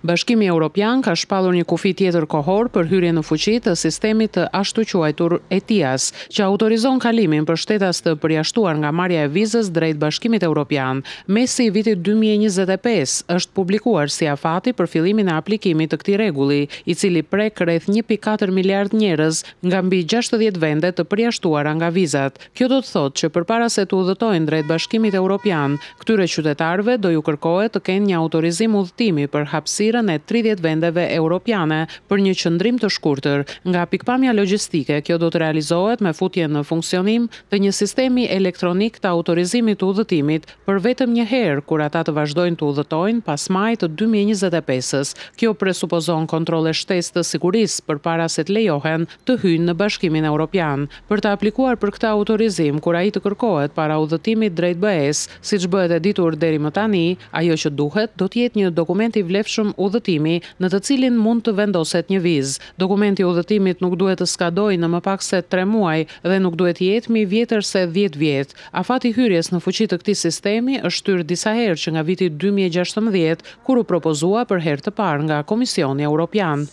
Bashkimi Evropian ka shpallur një kufi tjetër kohor për hyrje në fuqi të sistemit të ashtu quajtur ETIAS, që autorizon kalimin për shtetas të përjashtuar nga marrja e vizës drejt Bashkimit Evropian. Mesi i vitit 2025 është publikuar si afati për fillimin e aplikimit të këtij rregulli, i cili prek rreth 1.4 miliard njerëz nga mbi 60 vende të përjashtuara nga vizat. Kjo do të thotë që përpara se të udhëtojnë drejt Bashkimit Evropian, këtyre qytetarëve do ju kërkohet të kenë një autorizim udhëtimi për hapësirën e 30 vendeve europiane për një qëndrim të shkurtër. Nga pikpamja logjistike, kjo do të realizohet me futjen në funksionim të një sistemi elektronik të autorizimit të udhëtimit për vetëm një herë kur ata të vazhdojnë të udhëtojnë pas majit të 2025-s. Kjo presupozon kontrolle shtesë të sigurisë përpara se të lejohen të hyjnë në Bashkimin Evropian. Për të aplikuar për këtë autorizim, kur ai të kërkohet para udhëtimit drejt BE-s, siç bëhet e ditur deri më tani, ajo që duhet do të jetë një dokument i vlefshëm udhëtimi në të cilin mund të vendoset një vizë. Dokumenti i udhëtimit nuk duhet të skadojë në më pak se 3 muaj dhe nuk duhet të jetë më i vjetër se 10 vjet. Afati hyrjes në fuqi të këtij sistemi është shtyrë disa herë që nga viti 2016, kur u propozua për herë të parë nga Komisioni Evropian.